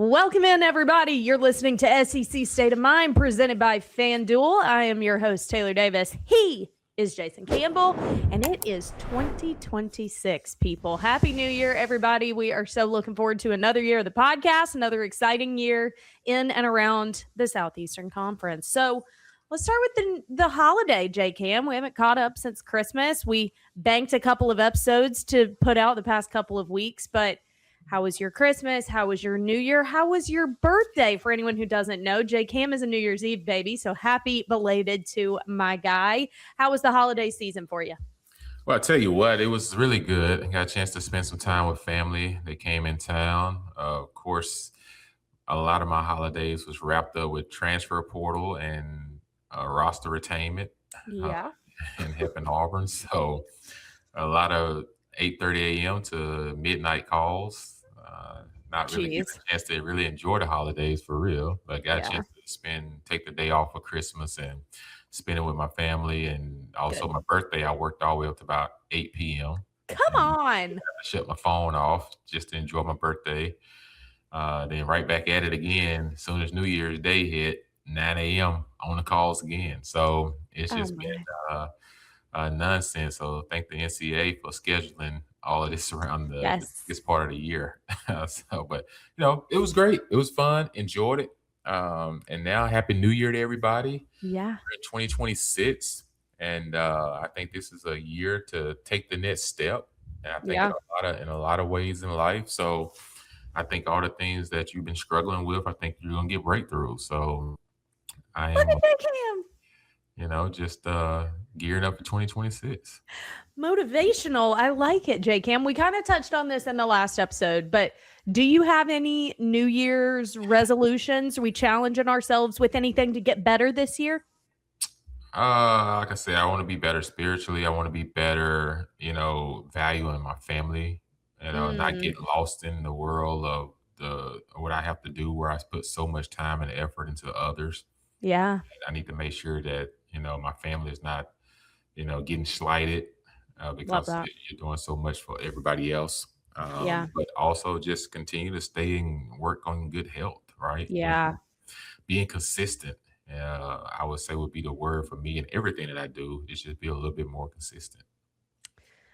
Welcome in, everybody. You're listening to SEC State of Mind, presented by FanDuel. I am your host, Taylor Davis. He is Jason Campbell, and it is 2026, people. Happy New Year, everybody. We are so looking forward to another year of the podcast, another exciting year in and around the Southeastern Conference. So let's start with the holiday, J-Cam. We haven't caught up since Christmas. We banked a couple of episodes to put out the past couple of weeks, but how was your Christmas? How was your New Year? How was your birthday? For anyone who doesn't know, J-Cam is a New Year's Eve baby, so happy belated to my guy. How was the holiday season for you? Well, I tell you what, it was really good. I got a chance to spend some time with family. They came in town. Of course, a lot of my holidays was wrapped up with transfer portal and roster retainment Yeah. and helping Auburn. So a lot of 8:30 a.m. to midnight calls. Not really getting a chance to really enjoy the holidays for real, but got a chance to take the day off for Christmas and spend it with my family. And also my birthday, I worked all the way up to about 8 p.m. Come on. I shut my phone off just to enjoy my birthday. Then right back at it again as soon as New Year's Day hit, 9 a.m. on the calls again. So it's just been nonsense. So thank the NCAA for scheduling all of this around this part of the year. But it was great. It was fun. Enjoyed it. And now Happy New Year to everybody. Yeah. We're in 2026. And I think this is a year to take the next step. And I think in a lot of ways in life. So I think all the things that you've been struggling with, I think you're gonna get breakthrough. So I am just gearing up for 2026. Motivational. I like it, J-Cam. We kind of touched on this in the last episode, but do you have any New Year's resolutions? Are we challenging ourselves with anything to get better this year? Like I said, I want to be better spiritually. I want to be better, valuing my family, not getting lost in the world of what I have to do where I put so much time and effort into others. Yeah. And I need to make sure that, my family is not, getting slighted because you're doing so much for everybody else. But also just continue to stay and work on good health, right? Yeah. Being consistent, I would say would be the word for me, and everything that I do is just be a little bit more consistent.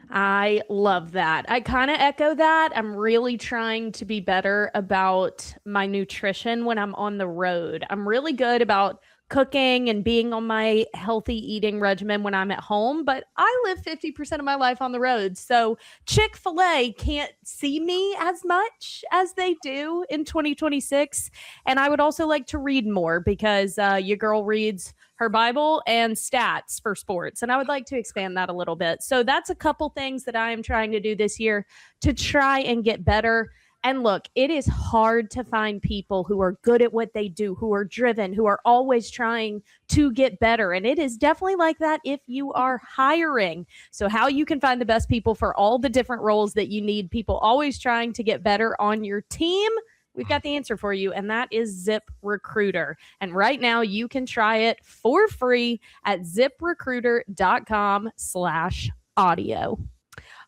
I love that. I kind of echo that. I'm really trying to be better about my nutrition when I'm on the road. I'm really good about cooking and being on my healthy eating regimen when I'm at home, but I live 50% of my life on the road. So Chick-fil-A can't see me as much as they do in 2026. And I would also like to read more because your girl reads her Bible and stats for sports. And I would like to expand that a little bit. So that's a couple things that I am trying to do this year to try and get better. And look, it is hard to find people who are good at what they do, who are driven, who are always trying to get better. And it is definitely like that if you are hiring. So how you can find the best people for all the different roles that you need, people always trying to get better on your team, we've got the answer for you, and that is ZipRecruiter. And right now you can try it for free at ziprecruiter.com/audio.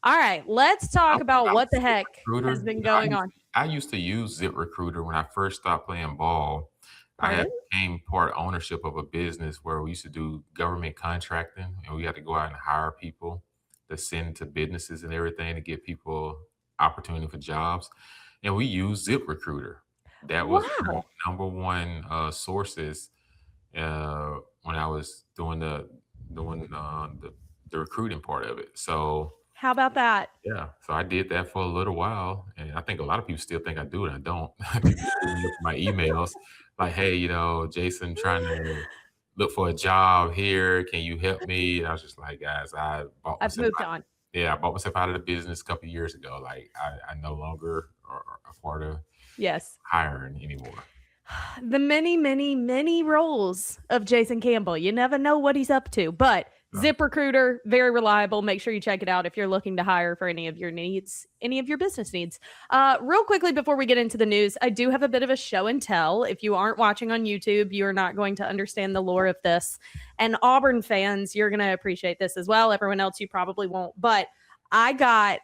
All right, let's talk about what the heck has been going on. I used to use ZipRecruiter when I first stopped playing ball. I had became part ownership of a business where we used to do government contracting, and we had to go out and hire people to send to businesses and everything to get people opportunity for jobs. And we used ZipRecruiter. That was my number one sources when I was doing the recruiting part of it. So how about that? Yeah. So I did that for a little while. And I think a lot of people still think I do it. I don't. People still look at my emails like, hey, Jason trying to look for a job here. Can you help me? And I was just like, guys, I've moved on. Yeah, I bought myself out of the business a couple of years ago. Like I no longer are a part of hiring anymore. The many, many, many roles of Jason Campbell. You never know what he's up to, but ZipRecruiter, very reliable. Make sure you check it out if you're looking to hire for any of your needs, any of your business needs. Real quickly, before we get into the news, I do have a bit of a show and tell. If you aren't watching on YouTube, you are not going to understand the lore of this. And Auburn fans, you're going to appreciate this as well. Everyone else, you probably won't. But I got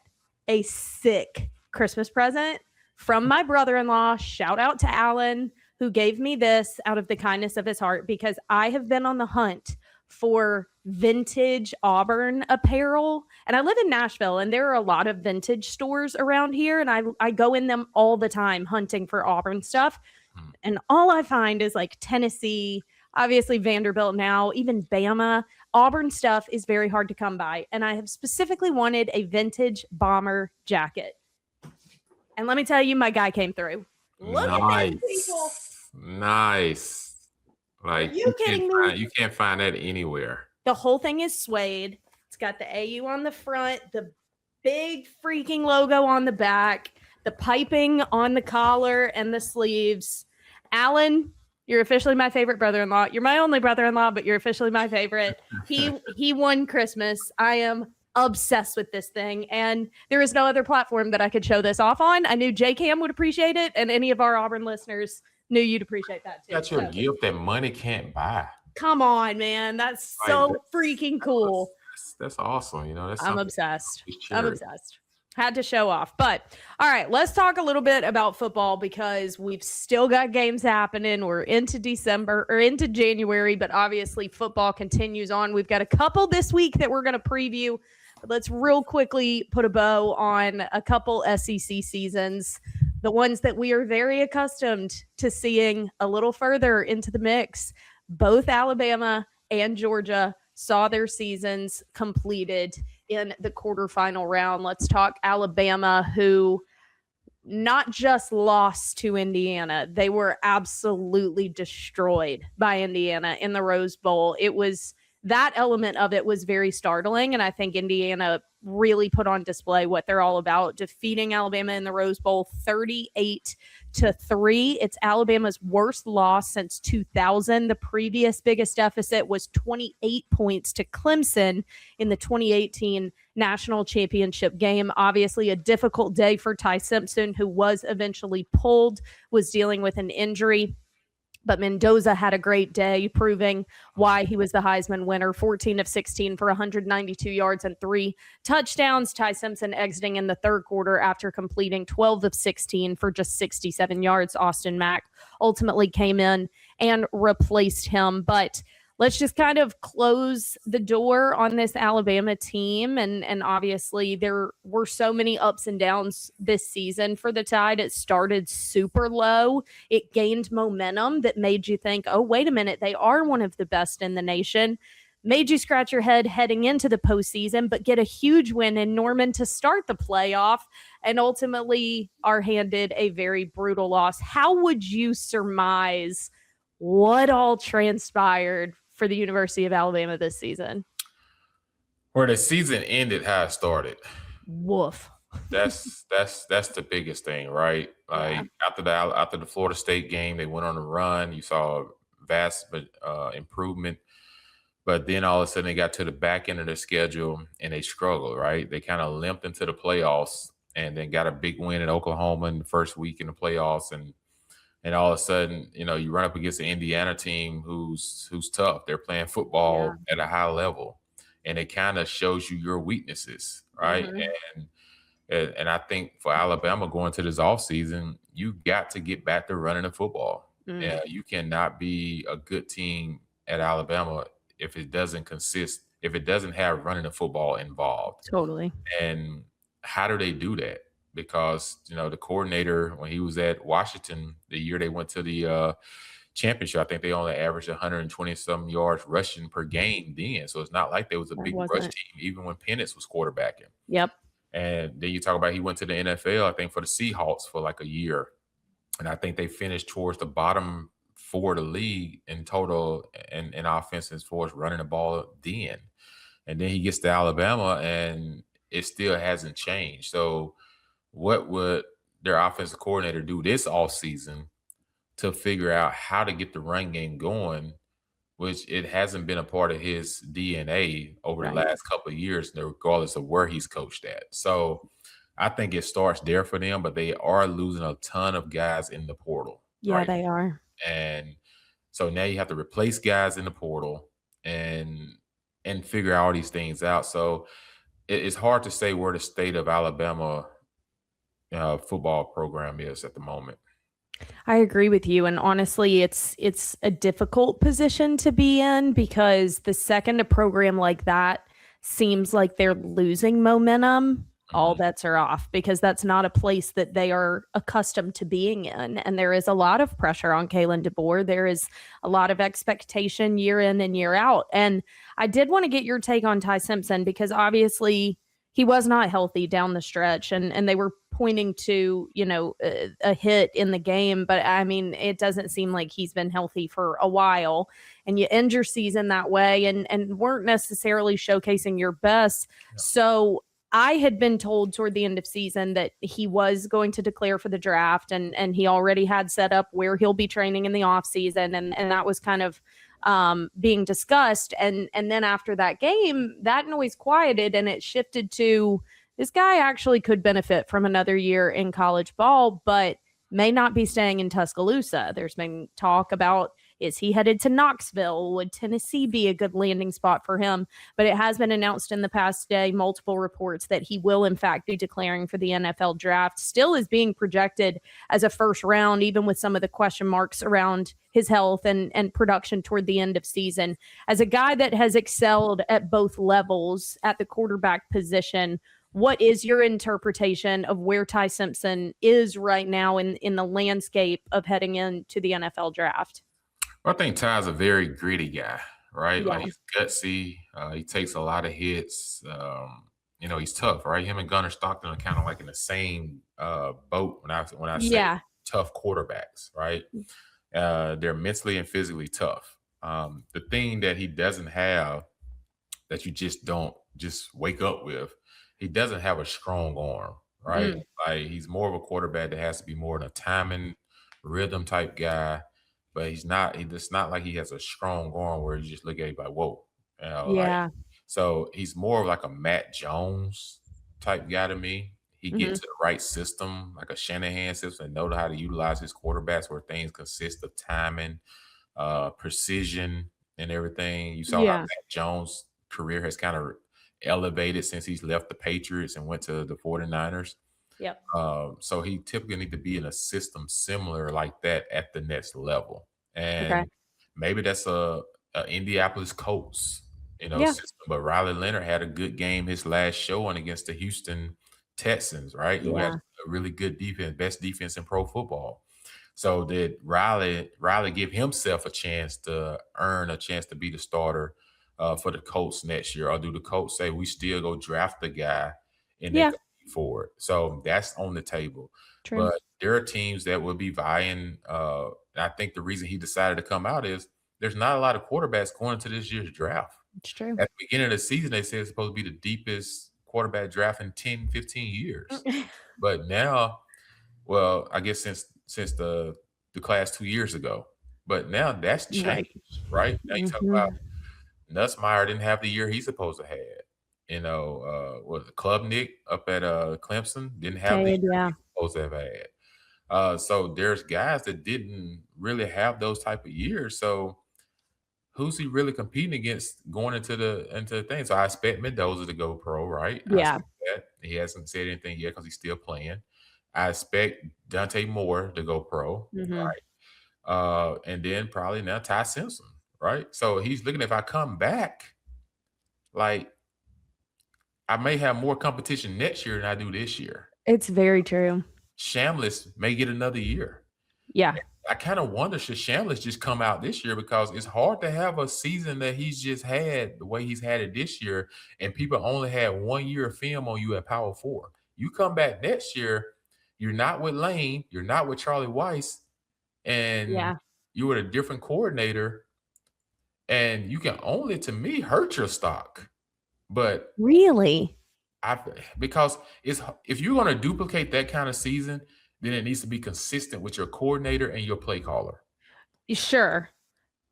a sick Christmas present from my brother-in-law. Shout out to Alan, who gave me this out of the kindness of his heart, because I have been on the hunt for vintage Auburn apparel. And I live in Nashville, and there are a lot of vintage stores around here, and I go in them all the time hunting for Auburn stuff. Mm. And all I find is like Tennessee, obviously Vanderbilt now, even Bama. Auburn stuff is very hard to come by. And I have specifically wanted a vintage bomber jacket. And let me tell you, my guy came through. Look at this, people. Nice. Like, Are you kidding me? You can't find that anywhere. The whole thing is suede. It's got the AU on the front, the big freaking logo on the back, the piping on the collar and the sleeves. Alan, you're officially my favorite brother-in-law. You're my only brother-in-law, but you're officially my favorite. He won Christmas. I am obsessed with this thing, and there is no other platform that I could show this off on. I knew J-Cam would appreciate it, and any of our Auburn listeners knew you'd appreciate that too. That's your gift that money can't buy. Come on, man. That's so freaking cool. That's awesome. You know, I'm obsessed. I'm obsessed. Had to show off. But all right, let's talk a little bit about football, because we've still got games happening. We're into December or into January, but obviously football continues on. We've got a couple this week that we're going to preview. But let's real quickly put a bow on a couple SEC seasons, the ones that we are very accustomed to seeing a little further into the mix. Both Alabama and Georgia saw their seasons completed in the quarterfinal round. Let's talk Alabama, who not just lost to Indiana, they were absolutely destroyed by Indiana in the Rose Bowl. It was, that element of it was very startling, and I think Indiana really put on display what they're all about, defeating Alabama in the Rose Bowl 38-3. It's Alabama's worst loss since 2000. The previous biggest deficit was 28 points to Clemson in the 2018 national championship game. Obviously, a difficult day for Ty Simpson, who was eventually pulled, was dealing with an injury. But Mendoza had a great day, proving why he was the Heisman winner. 14 of 16 for 192 yards and 3 touchdowns. Ty Simpson exiting in the third quarter after completing 12 of 16 for just 67 yards. Austin Mack ultimately came in and replaced him. But let's just kind of close the door on this Alabama team. And obviously there were so many ups and downs this season for the Tide. It started super low. It gained momentum that made you think, oh, wait a minute, they are one of the best in the nation. Made you scratch your head heading into the postseason, but get a huge win in Norman to start the playoff, and ultimately are handed a very brutal loss. How would you surmise what all transpired for the University of Alabama this season? Where the season ended, how it started. Woof. That's the biggest thing, right? Like, after the Florida State game, they went on a run. You saw vast improvement, but then all of a sudden they got to the back end of their schedule and they struggled. Right? They kind of limped into the playoffs, and then got a big win in Oklahoma in the first week in the playoffs, and all of a sudden, you know, you run up against the Indiana team who's tough. They're playing football at a high level, and it kind of shows you your weaknesses, right? Mm-hmm. And I think for Alabama going to this offseason, you got to get back to running the football. Mm-hmm. You cannot be a good team at Alabama if it doesn't have running the football involved. Totally. And how do they do that? Because, you know, the coordinator, when he was at Washington, the year they went to the championship, I think they only averaged 120-some yards rushing per game then. So it's not like there was a big rush team, even when Penix was quarterbacking. Yep. And then you talk about he went to the NFL, I think, for the Seahawks for like a year. And I think they finished towards the bottom 4 of the league in total in offense as far as running the ball then. And then he gets to Alabama, and it still hasn't changed. So what would their offensive coordinator do this offseason to figure out how to get the run game going, which it hasn't been a part of his DNA over the last couple of years, regardless of where he's coached at. So I think it starts there for them, but they are losing a ton of guys in the portal. Yeah, they are. And so now you have to replace guys in the portal and figure all these things out. So it's hard to say where the state of Alabama football program is at the moment. I agree with you, and honestly, it's a difficult position to be in because the second a program like that seems like they're losing momentum, all Mhm. bets are off because that's not a place that they are accustomed to being in. And there is a lot of pressure on Kalen DeBoer. There is a lot of expectation year in and year out. And I did want to get your take on Ty Simpson because obviously he was not healthy down the stretch, and they were pointing to a hit in the game, but I mean it doesn't seem like he's been healthy for a while, and you end your season that way and weren't necessarily showcasing your best. Yeah. So I had been told toward the end of season that he was going to declare for the draft, and he already had set up where he'll be training in the off season, and that was kind of being discussed. And then after that game, that noise quieted and it shifted to this guy actually could benefit from another year in college ball, but may not be staying in Tuscaloosa. There's been talk about, is he headed to Knoxville? Would Tennessee be a good landing spot for him? But it has been announced in the past day, multiple reports that he will in fact be declaring for the NFL draft. Still is being projected as a first round, even with some of the question marks around his health and production toward the end of season. As a guy that has excelled at both levels at the quarterback position, what is your interpretation of where Ty Simpson is right now in the landscape of heading into the NFL draft? I think Ty's a very gritty guy, right? Like Yeah. he's gutsy. He takes a lot of hits. He's tough, right? Him and Gunnar Stockton are kind of like in the same boat when I say Yeah. tough quarterbacks, right? They're mentally and physically tough. The thing that he doesn't have that you just don't just wake up with. He doesn't have a strong arm, right? Mm. Like he's more of a quarterback that has to be more than a timing, rhythm type guy, but he's not. It's not like he has a strong arm where you just look at it like, whoa, like Yeah. so he's more of like a Matt Jones type guy to me. He Hmm. gets to the right system, like a Shanahan system, and know how to utilize his quarterbacks where things consist of timing, precision, and everything. You saw how Yeah. Mac Jones' career has kind of elevated since he's left the Patriots and went to the 49ers. Yep. So he typically need to be in a system similar like that at the next level. Okay. And maybe that's a Indianapolis Colts, Yeah. system. But Riley Leonard had a good game his last showing against the Houston Texans, right? Who has Yeah. a really good defense, best defense in pro football. So did Riley give himself a chance to earn a chance to be the starter for the Colts next year, or do the Colts say we still go draft the guy and they Yeah. compete for it? So that's on the table. True. But there are teams that will be vying. I think the reason he decided to come out is there's not a lot of quarterbacks going into this year's draft. It's true. At the beginning of the season, they said it's supposed to be the deepest quarterback draft in 10, 15 years. But now well, I guess since the class 2 years ago, but now that's Right. changed, right? Now you talk about Hmm. Nussmeier didn't have the year he's supposed to have. Was it Klubnik up at Clemson didn't have the Okay. year Yeah. he's supposed to have had. So there's guys that didn't really have those type of years. So who's he really competing against going into the thing? So I expect Mendoza to go pro, right? I Yeah. expect that. He hasn't said anything yet because he's still playing. I expect Dante Moore to go pro, Hmm. and then probably now Ty Simpson, right? So he's looking if I come back, like I may have more competition next year than I do this year. It's very true. Shamlis may get another year. Yeah. I kind of wonder should Shamlis just come out this year because it's hard to have a season that he's just had the way he's had it this year, and people only had 1 year of film on you at Power Four. You come back next year, you're not with Lane, you're not with Charlie Weiss, and Yeah. you're with a different coordinator, and you can only, to me, hurt your stock. But Really? I because it's if you're going to duplicate that kind of season, then it needs to be consistent with your coordinator and your play caller. Sure.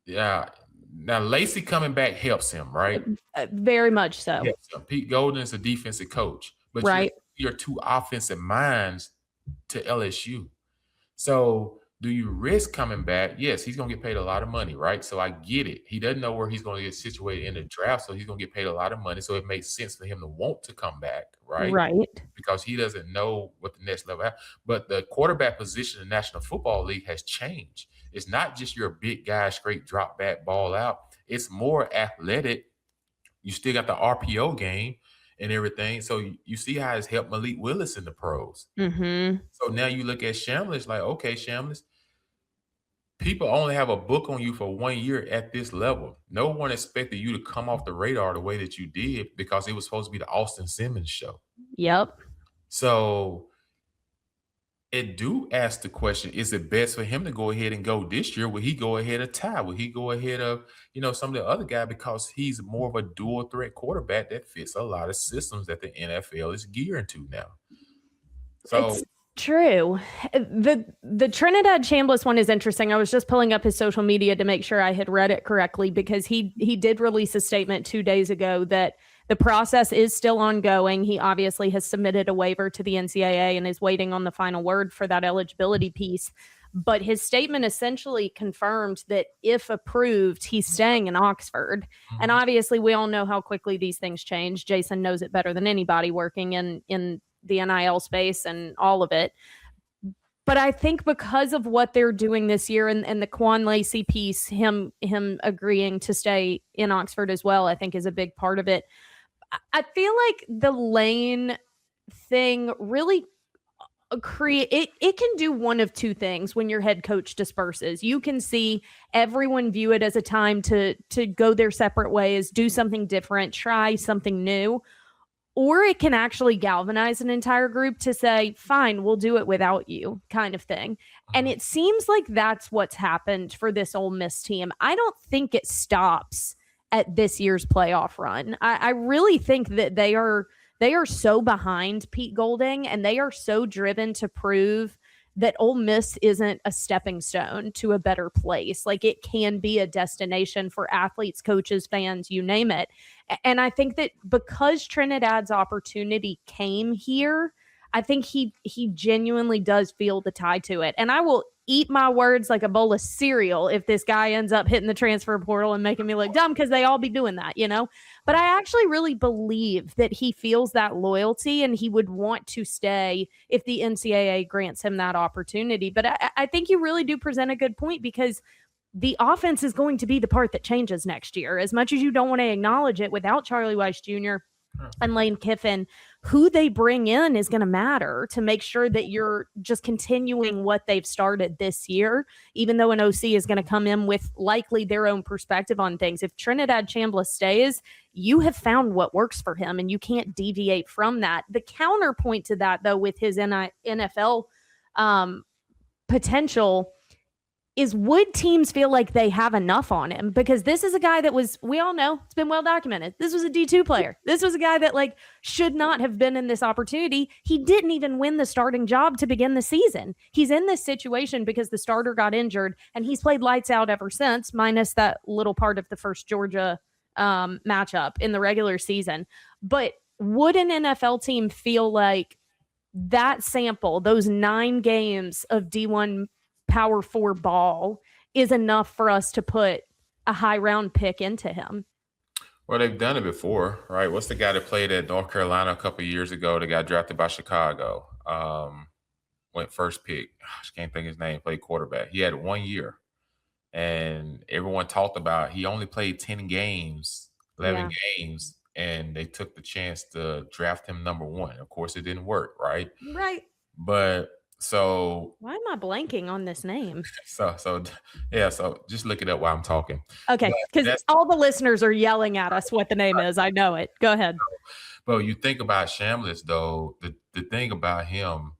Yeah. Now Lacey coming back helps him, right? Very much so. Helps him. Pete Golden is a defensive coach, but Right. you're two offensive minds to LSU. So Do you risk coming back? Yes, he's gonna get paid a lot of money, right? So I get it. He doesn't know where he's gonna get situated in the draft, so he's gonna get paid a lot of money. So it makes sense for him to want to come back, right? Right. Because he doesn't know what the next level. But the quarterback position in the National Football League has changed. It's not just your big guy straight drop back ball out. It's more athletic. You still got the RPO game and everything. So you see how it's helped Malik Willis in the pros. Mhm. So now you look at Shamlish like, okay, Shamlish, people only have a book on you for 1 year at this level. No one expected you to come off the radar the way that you did because it was supposed to be the Austin Simmons show. Yep. So it do ask the question, is it best for him to go ahead and go this year? Will he go ahead of Ty? Will he go ahead of, some of the other guy because he's more of a dual threat quarterback that fits a lot of systems that the NFL is gearing to now. So It's true. The Trinidad Chambliss one is interesting. I was just pulling up his social media to make sure I had read it correctly because he did release a statement 2 days ago that the process is still ongoing. He obviously has submitted a waiver to the NCAA and is waiting on the final word for that eligibility piece. But his statement essentially confirmed that if approved, he's staying in Oxford. And obviously, we all know how quickly these things change. Jason knows it better than anybody working in the NIL space and all of it. But I think because of what they're doing this year and the Quan Lacey piece, him agreeing to stay in Oxford as well, I think is a big part of it. I feel like the Lane thing really it can do one of two things when your head coach disperses. You can see everyone view it as a time to go their separate ways, do something different, try something new, or it can actually galvanize an entire group to say, fine, we'll do it without you, kind of thing. And it seems like that's what's happened for this Ole Miss team. I don't think it stops at this year's playoff run. I really think that they are so behind Pete Golding and they are so driven to prove that Ole Miss isn't a stepping stone to a better place. Like it can be a destination for athletes, coaches, fans, you name it. And I think that because Trinidad's opportunity came here, I think he genuinely does feel the tie to it. And I will eat my words like a bowl of cereal if this guy ends up hitting the transfer portal and making me look dumb because they all be doing that, But I actually really believe that he feels that loyalty and he would want to stay if the NCAA grants him that opportunity. But I think you really do present a good point because the offense is going to be the part that changes next year. As much as you don't want to acknowledge it, without Charlie Weiss Jr. and Lane Kiffin, who they bring in is going to matter to make sure that you're just continuing what they've started this year, even though an OC is going to come in with likely their own perspective on things. If Trinidad Chambliss stays, you have found what works for him and you can't deviate from that. The counterpoint to that, though, with his NFL potential is would teams feel like they have enough on him? Because this is a guy that was, we all know, it's been well documented. This was a D2 player. This was a guy that should not have been in this opportunity. He didn't even win the starting job to begin the season. He's in this situation because the starter got injured and he's played lights out ever since, minus that little part of the first Georgia matchup in the regular season. But would an NFL team feel like that sample, those 9 games of D1 Power 4 ball is enough for us to put a high round pick into him? Well, they've done it before, right? What's the guy that played at North Carolina a couple of years ago that got drafted by Chicago? Went first pick. I can't think of his name. Played quarterback. He had 1 year, and everyone talked about he only played 10 games, 11 games, and they took the chance to draft him number 1. Of course, it didn't work, right? Right. But so why am I blanking on this name? So yeah, so just look it up while I'm talking. Okay, because all the listeners are yelling at us what the name is. I know it. Go ahead. But you think about Shambliss, though, the thing about him,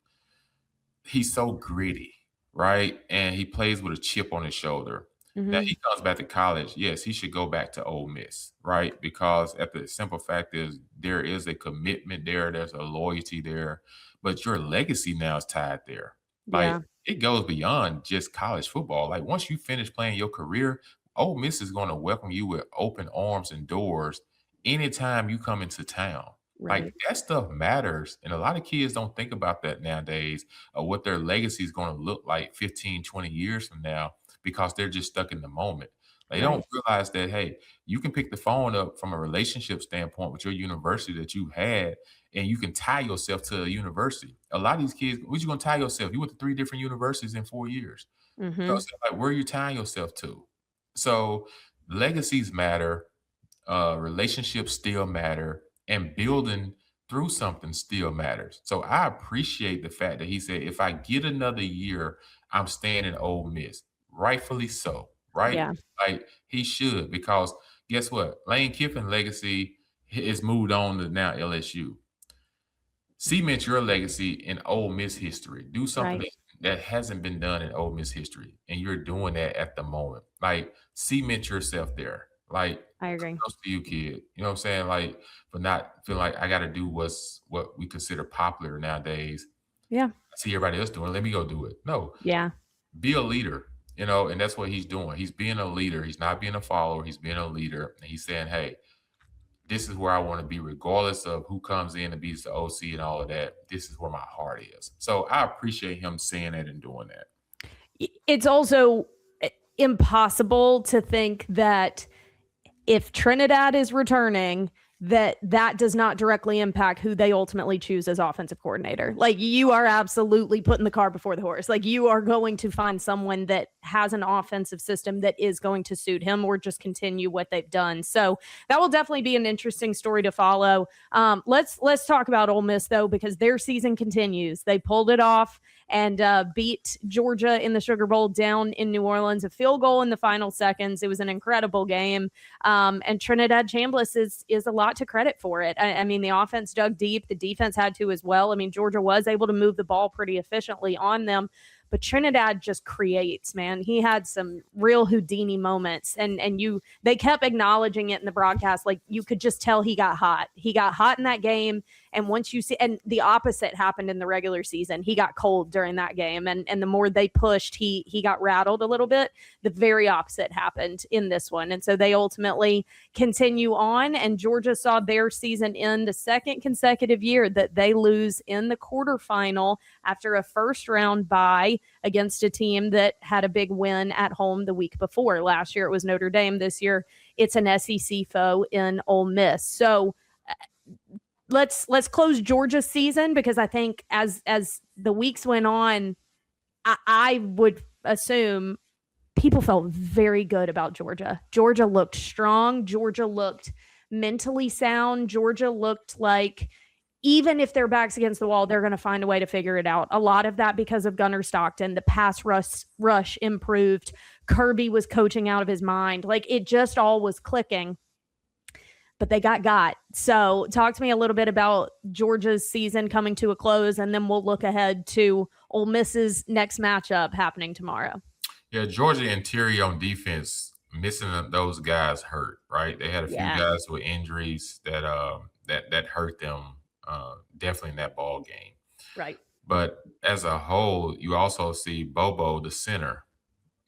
he's so gritty, right? And he plays with a chip on his shoulder. Now he comes back to college. Yes, he should go back to Ole Miss, right? Because at the simple fact is there is a commitment there, there's a loyalty there, but your legacy now is tied there. Like it goes beyond just college football. Like once you finish playing your career, Ole Miss is going to welcome you with open arms and doors anytime you come into town. Like, Right. that stuff matters, and a lot of kids don't think about that nowadays, of what their legacy is gonna look like 15, 20 years from now because they're just stuck in the moment. They don't Right. realize that, hey, you can pick the phone up from a relationship standpoint with your university that you had, and you can tie yourself to a university. A lot of these kids, what you gonna tie yourself? You went to 3 different universities in 4 years. You know what Mhm. I'm saying? Like, where are you tying yourself to? So, legacies matter, relationships still matter, and building through something still matters. So I appreciate the fact that he said, if I get another year, I'm staying in Ole Miss. Rightfully so, right? Yeah. Like he should, because guess what? Lane Kiffin legacy is moved on to now LSU. Cement your legacy in Ole Miss history. Do something Right. that hasn't been done in Ole Miss history, and you're doing that at the moment. Like, cement yourself there. Like, I agree. kudos to you, kid. You know what I'm saying? Like, for not feeling like I gotta do what we consider popular nowadays. Yeah. I see everybody else doing it, let me go do it. No, Yeah. be a leader, and that's what he's doing. He's being a leader. He's not being a follower, he's being a leader, and he's saying, "Hey, this is where I want to be, regardless of who comes in and beats the OC and all of that. This is where my heart is." So I appreciate him saying that and doing that. It's also impossible to think that if Trinidad is returning, that does not directly impact who they ultimately choose as offensive coordinator. Like, you are absolutely putting the cart before the horse. Like, you are going to find someone that has an offensive system that is going to suit him, or just continue what they've done. So that will definitely be an interesting story to follow. Let's talk about Ole Miss though, because their season continues. They pulled it off and beat Georgia in the Sugar Bowl down in New Orleans, a field goal in the final seconds. It was an incredible game. And Trinidad Chambliss is a lot to credit for it. I mean, the offense dug deep. The defense had to as well. I mean, Georgia was able to move the ball pretty efficiently on them, but Trinidad just creates, man. He had some real Houdini moments, and they kept acknowledging it in the broadcast. Like, you could just tell he got hot. He got hot in that game, and once you see, and the opposite happened in the regular season. He got cold during that game, and the more they pushed, he got rattled a little bit. The very opposite happened in this one, and so they ultimately continue on. And Georgia saw their season end the second consecutive year that they lose in the quarterfinal after a first round bye against a team that had a big win at home the week before. Last year it was Notre Dame. This year it's an SEC foe in Ole Miss. So let's close Georgia's season, because I think as the weeks went on, I would assume people felt very good about Georgia. Georgia looked strong. Georgia looked mentally sound. Georgia looked like, even if their back's against the wall, they're going to find a way to figure it out. A lot of that because of Gunnar Stockton. The pass rush improved. Kirby was coaching out of his mind. Like, it just all was clicking. But they got. So talk to me a little bit about Georgia's season coming to a close, and then we'll look ahead to Ole Miss's next matchup happening tomorrow. Yeah, Georgia interior on defense, missing those guys hurt, right? They had a few Yeah. guys with injuries that hurt them, definitely in that ball game. Right. But as a whole, you also see Bobo, the center,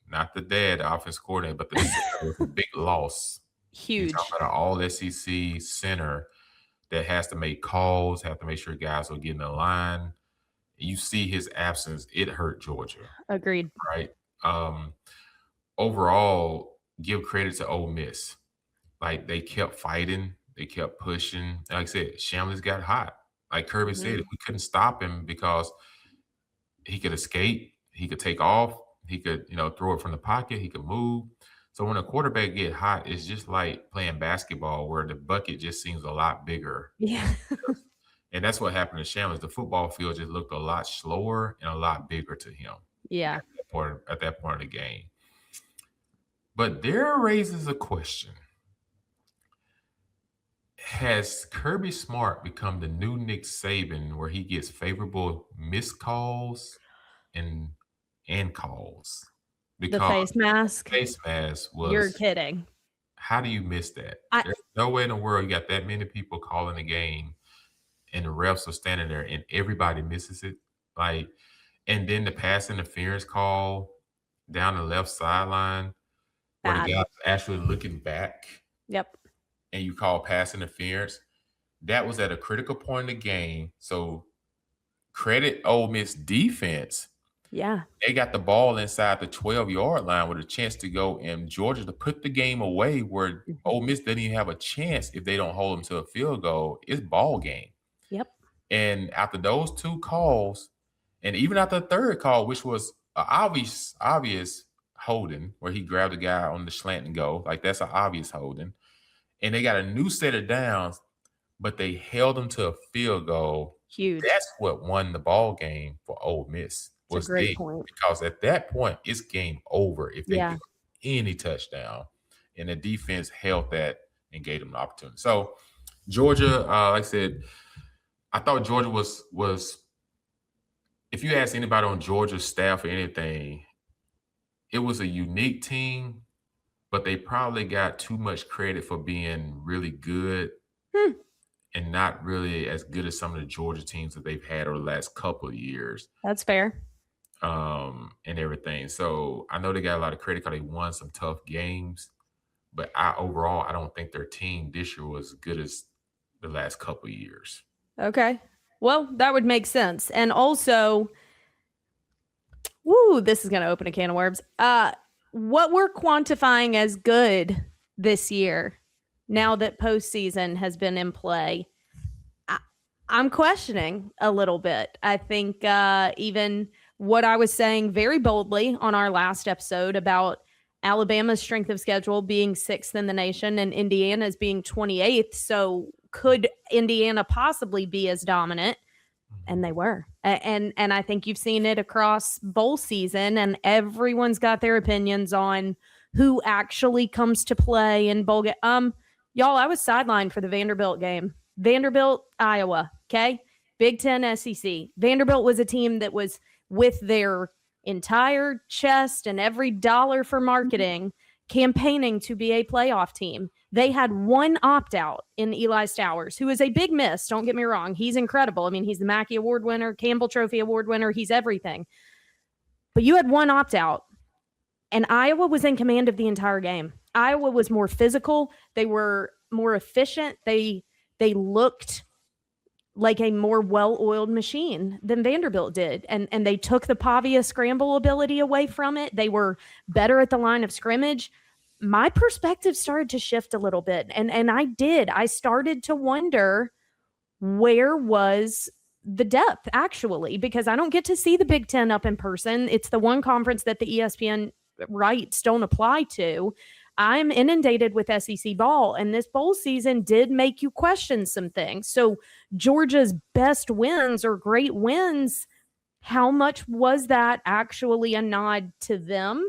not the dad, the offense coordinator, but the center was a big loss. You're talking Huge. about an all SEC center that has to make calls, have to make sure guys are getting in line. You see his absence, it hurt Georgia, Agreed. right? Um, Overall, give credit to Ole Miss. Like, they kept fighting, they kept pushing. Like I said, Shamlis got hot. Like Kirby said, Mhm. we couldn't stop him because he could escape, he could take off, he could, throw it from the pocket, he could move. So when a quarterback get hot, it's just like playing basketball where the bucket just seems a lot bigger. Yeah. And that's what happened to Shamlis. The football field just looked a lot slower and a lot bigger to him Yeah. at that point of the game. But there raises a question. Has Kirby Smart become the new Nick Saban where he gets favorable missed calls and calls? The Because face mask. face mask You're was, kidding. how do you miss that? I There's no way in the world you got that many people calling the game and the refs are standing there and everybody misses it. Like, and then the pass interference call down the left sideline where the bad. guy's actually looking back Yep. and you call pass interference. that was at a critical point in the game. So credit Ole Miss defense. Yeah. They got the ball inside the 12-yard line with a chance to go in Georgia to put the game away where Mhm. Ole Miss didn't even have a chance if they don't hold them to a field goal. It's ball game. Yep. And after those two calls, and even after the third call, which was an obvious holding, where he grabbed the guy on the slant and go, like that's an obvious holding. And they got a new set of downs, but they held them to a field goal. Huge. That's what won the ball game for Ole Miss It's a was great they point. because at that point it's game over if they Yeah. give any touchdown, and the defense held that and gave them the opportunity. So Georgia, like I said, I thought Georgia was. If you ask anybody on Georgia's staff or anything, it was a unique team, but they probably got too much credit for being really good Hmm. and not really as good as some of the Georgia teams that they've had over the last couple of years, That's fair. and everything. So I know they got a lot of credit because they won some tough games, but I don't think their team this year was as good as the last couple of years. Okay. Well, that would make sense. And also, woo, this is going to open a can of worms. What we're quantifying as good this year, now that postseason has been in play, I'm questioning a little bit. I think even what I was saying very boldly on our last episode about Alabama's strength of schedule being 6th in the nation and Indiana's being 28th. So could Indiana possibly be as dominant? And they were. And I think you've seen it across bowl season, and everyone's got their opinions on who actually comes to play in bowl game. Y'all, I was sidelined for the Vanderbilt game. Vanderbilt, Iowa. Okay. Big Ten SEC. Vanderbilt was a team that was with their entire chest and every dollar for marketing campaigning to be a playoff team. They had one opt-out in Eli Stowers, who is a big miss. Don't get me wrong. He's incredible. I mean, he's the Mackey Award winner, Campbell Trophy Award winner. He's everything. But you had one opt-out, and Iowa was in command of the entire game. Iowa was more physical. They were more efficient. They looked like a more well-oiled machine than Vanderbilt did. And they took the Pavia scramble ability away from it. They were better at the line of scrimmage. My perspective started to shift a little bit. And I started to wonder, where was the depth actually? Because I don't get to see the Big Ten up in person. It's the one conference that the ESPN rights don't apply to. I'm inundated with SEC ball, and this bowl season did make you question some things. So Georgia's best wins or great wins, how much was that actually a nod to them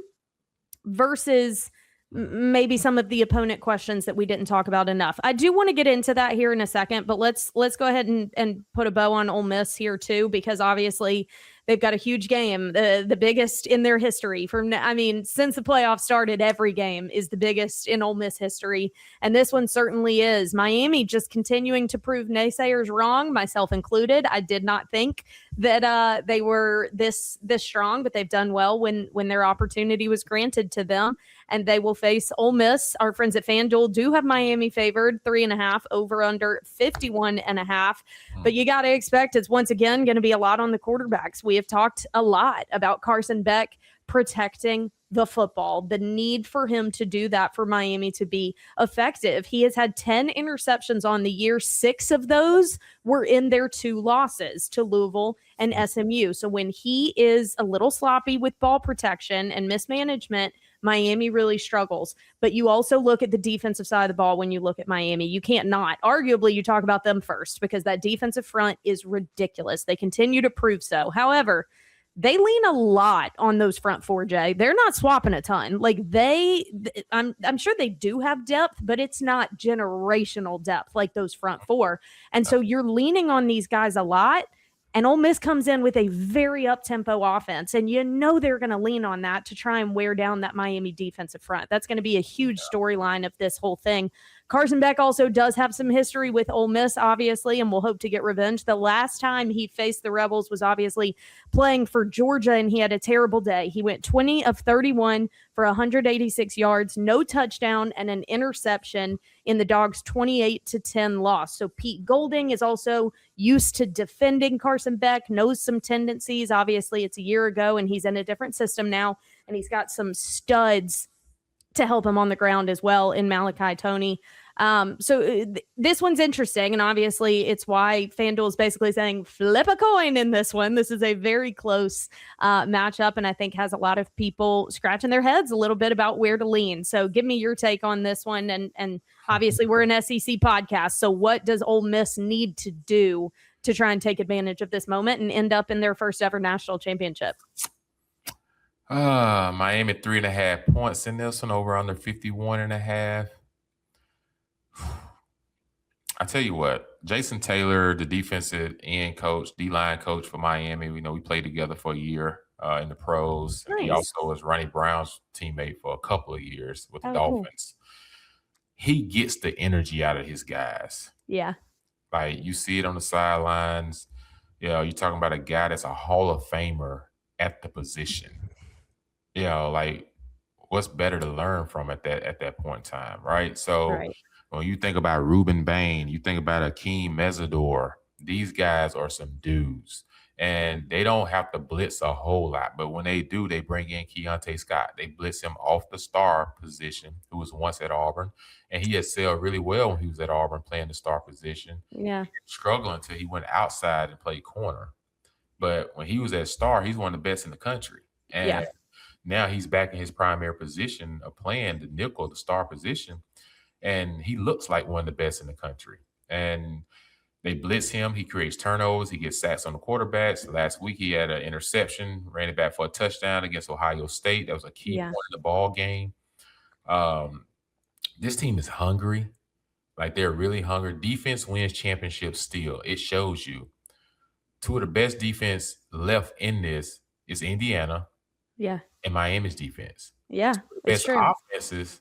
versus maybe some of the opponent questions that we didn't talk about enough? I do want to get into that here in a second, but let's go ahead and put a bow on Ole Miss here too, because obviously they've got a huge game, the biggest in their history. Since the playoffs started, every game is the biggest in Ole Miss history, and this one certainly is. Miami just continuing to prove naysayers wrong, myself included. I did not think that they were this strong, but they've done well when their opportunity was granted to them, and they will face Ole Miss. Our friends at FanDuel do have Miami favored 3.5, over under 51.5. But you got to expect it's once again going to be a lot on the quarterbacks. We have talked a lot about Carson Beck protecting the football, the need for him to do that for Miami to be effective. He has had 10 interceptions on the year. 6 of those were in their 2 losses to Louisville and SMU. So when he is a little sloppy with ball protection and mismanagement, Miami really struggles. But you also look at the defensive side of the ball when you look at Miami. You can't not. Arguably, you talk about them first because that defensive front is ridiculous. They continue to prove so. However, they lean a lot on those front 4, Jay. They're not swapping a ton. Like I'm sure they do have depth, but it's not generational depth like those front 4. And so you're leaning on these guys a lot. And Ole Miss comes in with a very up-tempo offense, and you know they're going to lean on that to try and wear down that Miami defensive front. That's going to be a huge storyline of this whole thing. Carson Beck also does have some history with Ole Miss, obviously, and will hope to get revenge. The last time he faced the Rebels was obviously playing for Georgia, and he had a terrible day. He went 20 of 31 for 186 yards, no touchdown, and an interception in the Dogs' 28-10 loss. So Pete Golding is also used to defending Carson Beck, knows some tendencies. Obviously, it's a year ago, and he's in a different system now, and he's got some studs to help him on the ground as well in Malachi Tony. This one's interesting, and obviously it's why FanDuel is basically saying flip a coin in this one. This is a very close matchup, and I think has a lot of people scratching their heads a little bit about where to lean. So give me your take on this one, and obviously we're an SEC podcast, so what does Ole Miss need to do to try and take advantage of this moment and end up in their first ever national championship? Miami 3.5 points in this one, over under 51.5. I tell you what, Jason Taylor, the defensive end coach, D-line coach for Miami, we played together for a year in the pros. Nice. He also was Ronnie Brown's teammate for a couple of years with the Dolphins. Cool. He gets the energy out of his guys. Yeah. Like, you see it on the sidelines. You're talking about a guy that's a Hall of Famer at the position. Like, what's better to learn from at that point in time, right? So when you think about Reuben Bain, you think about Akeem Mesidor, these guys are some dudes. And they don't have to blitz a whole lot. But when they do, they bring in Keontae Scott. They blitz him off the star position, who was once at Auburn. And he excelled really well when he was at Auburn playing the star position. Yeah. Struggling until he went outside and played corner. But when he was at star, he's one of the best in the country. And now he's back in his primary position of playing the nickel, the star position. And he looks like one of the best in the country. And they blitz him. He creates turnovers. He gets sacks on the quarterbacks. Last week, he had an interception, ran it back for a touchdown against Ohio State. That was a key point in the ball game. This team is hungry. Like, they're really hungry. Defense wins championships still. It shows you. Two of the best defense left in this is Indiana and Miami's defense. Yeah, best offenses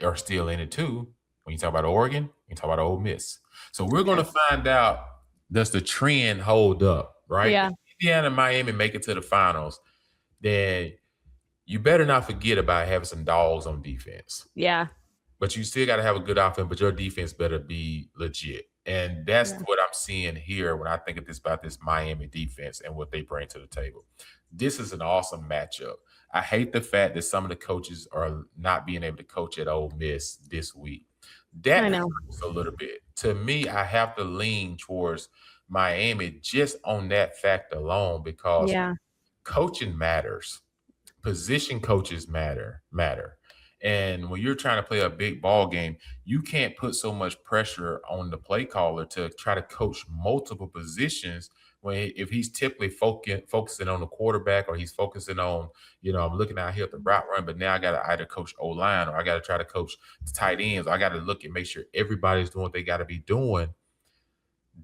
are still in it too. When you talk about Oregon, you talk about Ole Miss. So we're going to find out, does the trend hold up, right? Yeah. If Indiana and Miami make it to the finals, then you better not forget about having some dogs on defense. Yeah. But you still got to have a good offense, but your defense better be legit. And that's what I'm seeing here when I think of about this Miami defense and what they bring to the table. This is an awesome matchup. I hate the fact that some of the coaches are not being able to coach at Ole Miss this week. That hurts a little bit. To me, I have to lean towards Miami just on that fact alone, because coaching matters. Position coaches matter. And when you're trying to play a big ball game, you can't put so much pressure on the play caller to try to coach multiple positions if he's typically focusing on the quarterback, or he's focusing on, I'm looking out here at the route run, but now I got to either coach O-line, or I got to try to coach the tight ends. Or I got to look and make sure everybody's doing what they got to be doing.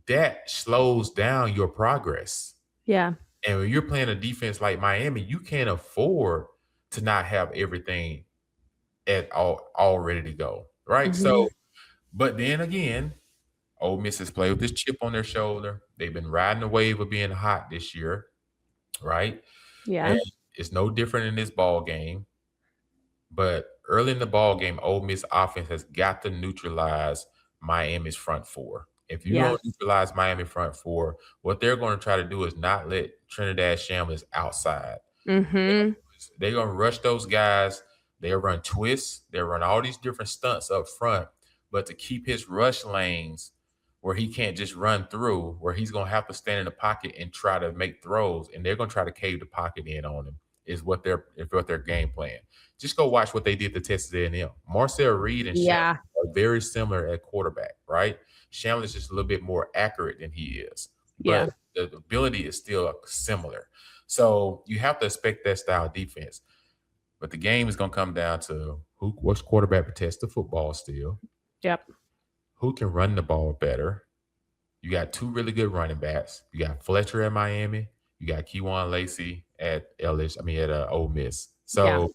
That slows down your progress. Yeah. And when you're playing a defense like Miami, you can't afford to not have everything all ready to go, right? Mm-hmm. So, but then again, Ole Miss has played with this chip on their shoulder. They've been riding the wave of being hot this year, right? Yeah. And it's no different in this ball game. But early in the ball game, Ole Miss offense has got to neutralize Miami's front four. If you don't neutralize Miami front four, what they're going to try to do is not let Trinidad Shamblers outside. Mm-hmm. They're going to rush those guys. They'll run twists. They'll run all these different stunts up front. But to keep his rush lanes where he can't just run through, where he's going to have to stand in the pocket and try to make throws, and they're going to try to cave the pocket in on him, is what their game plan. Just go watch what they did to Texas A&M. Marcel Reed and Shamler are very similar at quarterback, right? Shamler is just a little bit more accurate than he is. But the ability is still similar. So you have to expect that style of defense. But the game is going to come down to which quarterback protects the football still. Yep. Who can run the ball better? You got two really good running backs. You got Fletcher at Miami. You got Keywan Lacey at Ole Miss. So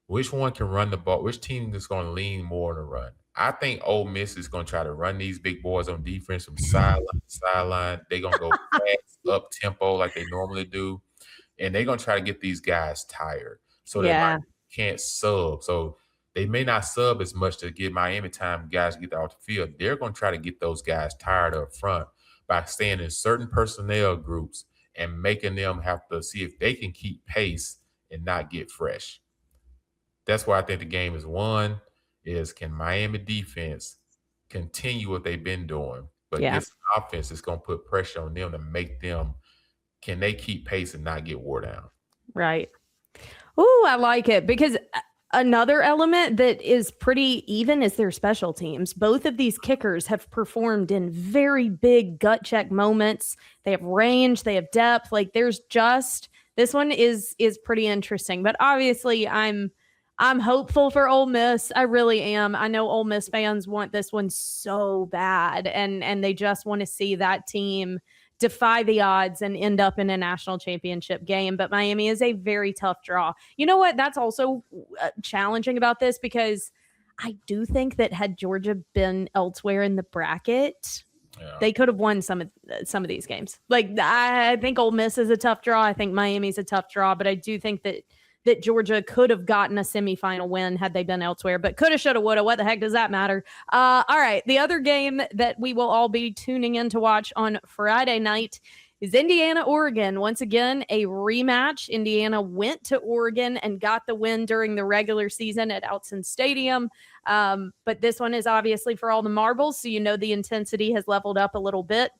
which one can run the ball? Which team is going to lean more on the run? I think Ole Miss is going to try to run these big boys on defense from sideline to sideline. They're going to go fast, up tempo like they normally do, and they're going to try to get these guys tired so that Yeah, Miami can't sub. So they may not sub as much to give Miami time guys get off the field. They're going to try to get those guys tired up front by staying in certain personnel groups and making them have to see if they can keep pace and not get fresh. That's why I think the game is won. Is can Miami defense continue what they've been doing, but yeah, get some offense that's going to put pressure on them to make them can they keep pace and not get wore down? right. Ooh, I like it because another element that is pretty even is their special teams. Both of these kickers have performed in very big gut check moments. They have range, they have depth. Like there's just this one is pretty interesting. But obviously I'm hopeful for Ole Miss. I really am. I know Ole Miss fans want this one so bad and they just want to see that team defy the odds and end up in a national championship game. But Miami is a very tough draw. You know what? That's also challenging about this because I do think that had Georgia been elsewhere in the bracket, Yeah. they could have won some of these games. Like I think Ole Miss is a tough draw. I think Miami's a tough draw, but I do think that Georgia could have gotten a semifinal win had they been elsewhere, but coulda, shoulda, woulda. What the heck does that matter? All right. The other game that we will all be tuning in to watch on Friday night is Indiana, Oregon. Once again, a rematch. Indiana went to Oregon and got the win during the regular season at Outson Stadium. But this one is obviously for all the marbles. So, you know, the intensity has leveled up a little bit.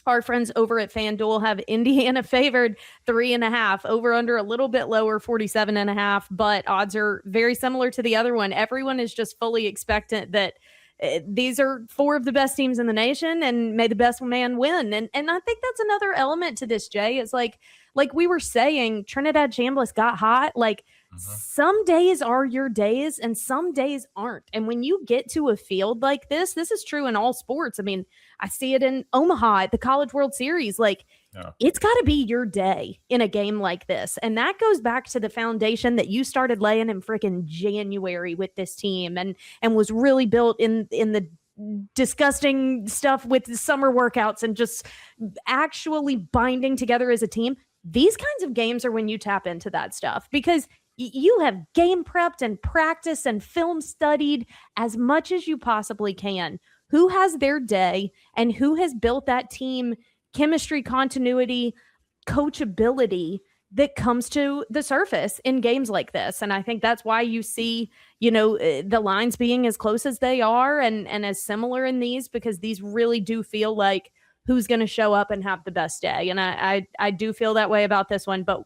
Our friends over at FanDuel have Indiana favored 3.5, over under a little bit lower, 47.5, but odds are very similar to the other one. Everyone is just fully expectant that these are four of the best teams in the nation and may the best man win. And I think that's another element to this, Jay. It's like we were saying, Trinidad Chambliss got hot. Like Mhm. some days are your days and some days aren't. And when you get to a field like this is true in all sports. I mean, I see it in Omaha at the College World Series. Like Yeah. it's got to be your day in a game like this. And that goes back to the foundation that you started laying in freaking January with this team and was really built in the disgusting stuff with the summer workouts and just actually binding together as a team. These kinds of games are when you tap into that stuff because you have game prepped and practiced and film studied as much as you possibly can. Who has their day and who has built that team chemistry, continuity, coachability that comes to the surface in games like this. And I think that's why you see, you know, the lines being as close as they are and as similar in these, because these really do feel like who's going to show up and have the best day. And I do feel that way about this one. But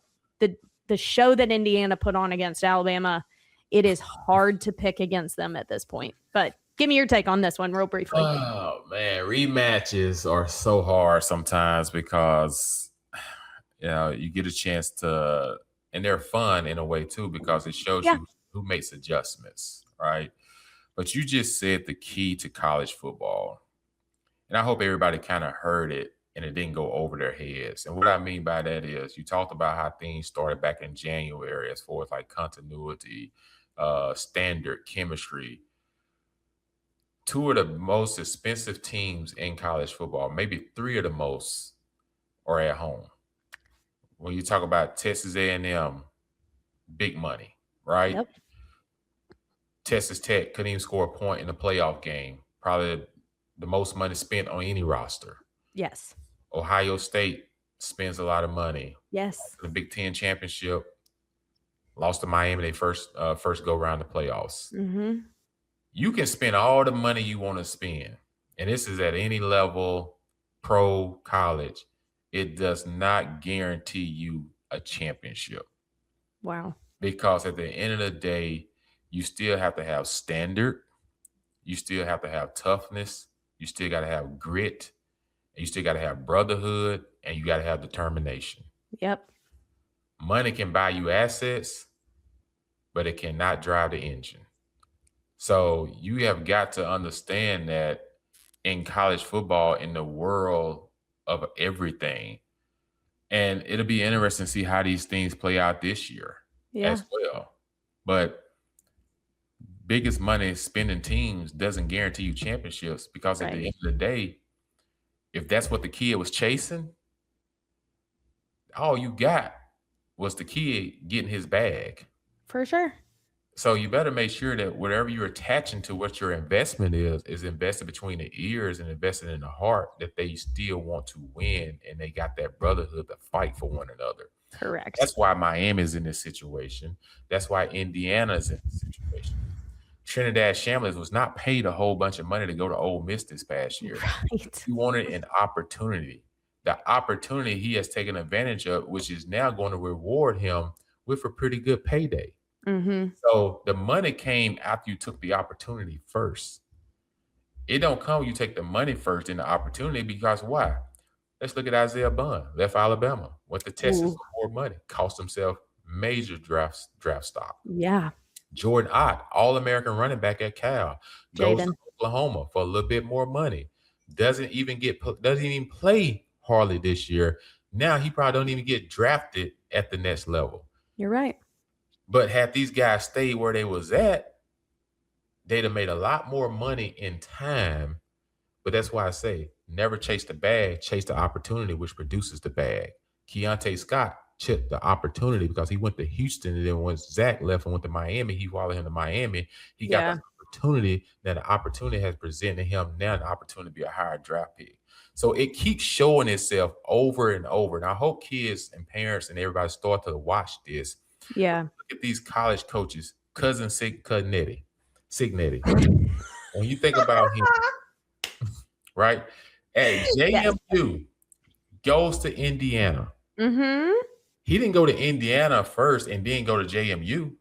the show that Indiana put on against Alabama, it is hard to pick against them at this point. But give me your take on this one real briefly. Oh man, rematches are so hard sometimes because you get a chance to, and they're fun in a way too because it shows Yeah. you who makes adjustments, right? But you just said the key to college football, and I hope everybody kind of heard it and it didn't go over their heads. And what I mean by that is you talked about how things started back in January as far as like continuity, standard chemistry. Two of the most expensive teams in college football, maybe three of the most, are at home. When you talk about Texas A&M, big money, right? Yep. Texas Tech couldn't even score a point in the playoff game. Probably the most money spent on any roster. Yes. Ohio State spends a lot of money. Yes. The Big Ten championship, lost to Miami. They first go around the playoffs. Mm-hmm. You can spend all the money you want to spend, and this is at any level, pro, college. It does not guarantee you a championship Wow. because at the end of the day, you still have to have standard, you still have to have toughness, you still got to have grit, and you still got to have brotherhood, and you got to have determination. Yep. Money can buy you assets, but it cannot drive the engine. So you have got to understand that in college football, in the world of everything, and it'll be interesting to see how these things play out this year Yeah. as well. But biggest money spending teams doesn't guarantee you championships because at the Right. end of the day, if that's what the kid was chasing, all you got was the kid getting his bag. For sure. So you better make sure that whatever you're attaching to what your investment is invested between the ears and invested in the heart, that they still want to win and they got that brotherhood to fight for one another. Correct. That's why Miami's in this situation. That's why Indiana's in this situation. Trinidad Shamblers was not paid a whole bunch of money to go to Ole Miss this past year. Right. He wanted an opportunity. The opportunity he has taken advantage of, which is now going to reward him with a pretty good payday. Mm-hmm. So the money came after you took the opportunity first. It don't come when you take the money first and the opportunity because why? Let's look at Isaiah Bond, left Alabama, went to Texas Ooh. for more money, cost himself major draft stock. Yeah. Jordan Ott, All-American running back at Cal, goes to Jaden. Oklahoma for a little bit more money. Doesn't even play hardly this year. Now he probably don't even get drafted at the next level. You're right. But had these guys stayed where they was at, they'd have made a lot more money in time. But that's why I say never chase the bag, chase the opportunity, which produces the bag. Keontae Scott took the opportunity because he went to Houston, and then once Zach left and went to Miami, he followed him to Miami. He got Yeah. the opportunity. Now the opportunity has presented him now an opportunity to be a higher draft pick. So it keeps showing itself over and over. And I hope kids and parents and everybody start to watch this. Yeah. Look at these college coaches, cousin Signetti. When you think about him, right? At Yes. JMU, goes to Indiana. Mm-hmm. He didn't go to Indiana first and then go to JMU.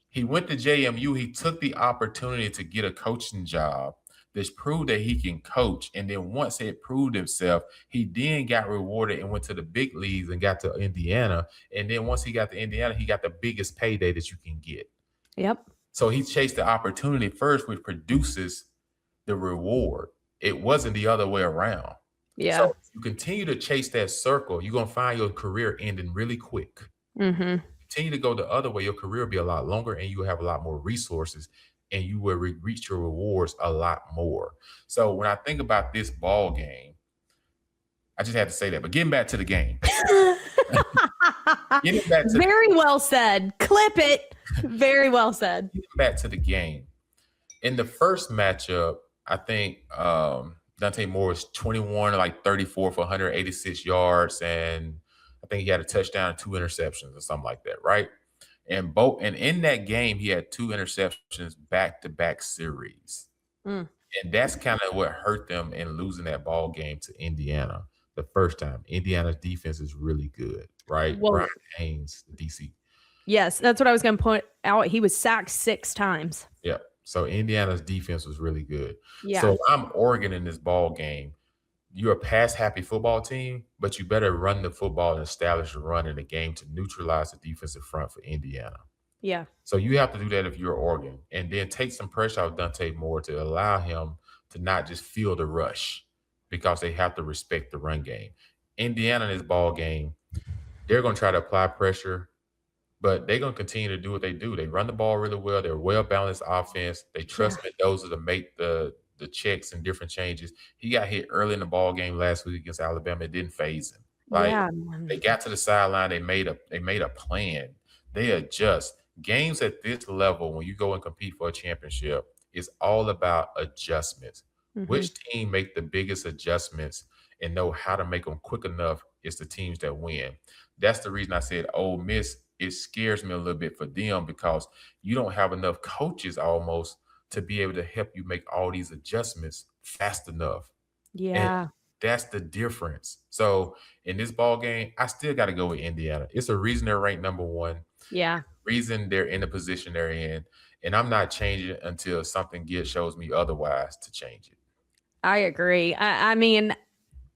He went to JMU. He took the opportunity to get a coaching job that's proved that he can coach. And then once it proved himself, he then got rewarded and went to the big leagues and got to Indiana. And then once he got to Indiana, he got the biggest payday that you can get. Yep. So he chased the opportunity first, which produces the reward. It wasn't the other way around. Yeah. So if you continue to chase that circle, you're going to find your career ending really quick. Mm-hmm. Continue to go the other way, your career will be a lot longer and you will have a lot more resources and you will reach your rewards a lot more. So when I think about this ball game, I just had to say that. But getting back to the game. Very well said. Clip it. Very well said. Getting back to the game. In the first matchup, I think Dante Moore was 21 like 34 for 186 yards, and I think he had a touchdown and 2 interceptions or something like that, right? And in that game, he had 2 interceptions back-to-back series. Mm. And that's kind of what hurt them in losing that ball game to Indiana the first time. Indiana's defense is really good, right? Well, Brian Haynes, the DC. Yes, that's what I was going to point out. He was sacked 6 times. Yeah. So Indiana's defense was really good. Yeah. So I'm Oregon in this ball game. You're a pass-happy football team, but you better run the football and establish a run in the game to neutralize the defensive front for Indiana. Yeah. So you have to do that if you're Oregon, and then take some pressure off Dante Moore to allow him to not just feel the rush because they have to respect the run game. Indiana in this ball game, they're going to try to apply pressure, but they're going to continue to do what they do. They run the ball really well. They're a well-balanced offense. They trust Mendoza to make the checks and different changes. He got hit early in the ball game last week against Alabama. It didn't phase him. They got to the sideline. They made a plan. They adjust. Games at this level, when you go and compete for a championship, is all about adjustments. Mm-hmm. Which team make the biggest adjustments and know how to make them quick enough is the teams that win. That's the reason I said Ole Miss, it scares me a little bit for them because you don't have enough coaches almost to be able to help you make all these adjustments fast enough. Yeah. And that's the difference. So in this ball game, I still got to go with Indiana. It's a reason they're ranked number 1. Yeah. Reason they're in the position they're in. And I'm not changing it until something shows me otherwise to change it. I agree. I mean,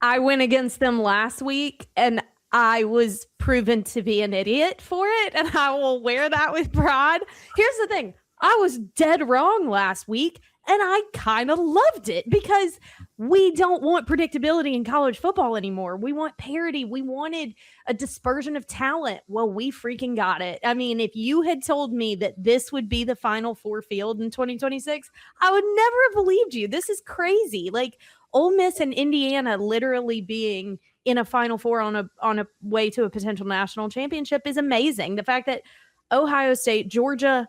I went against them last week and I was proven to be an idiot for it, and I will wear that with pride. Here's the thing. I was dead wrong last week, and I kind of loved it because we don't want predictability in college football anymore. We want parity. We wanted a dispersion of talent. Well, we freaking got it. I mean, if you had told me that this would be the Final Four field in 2026, I would never have believed you. This is crazy. Like Ole Miss and Indiana literally being in a Final Four on a way to a potential national championship is amazing. The fact that Ohio State, Georgia,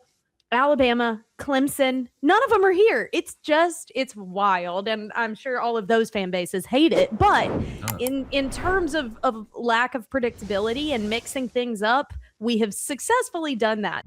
Alabama, Clemson, none of them are here. It's wild. And I'm sure all of those fan bases hate it. But in terms of lack of predictability and mixing things up, we have successfully done that.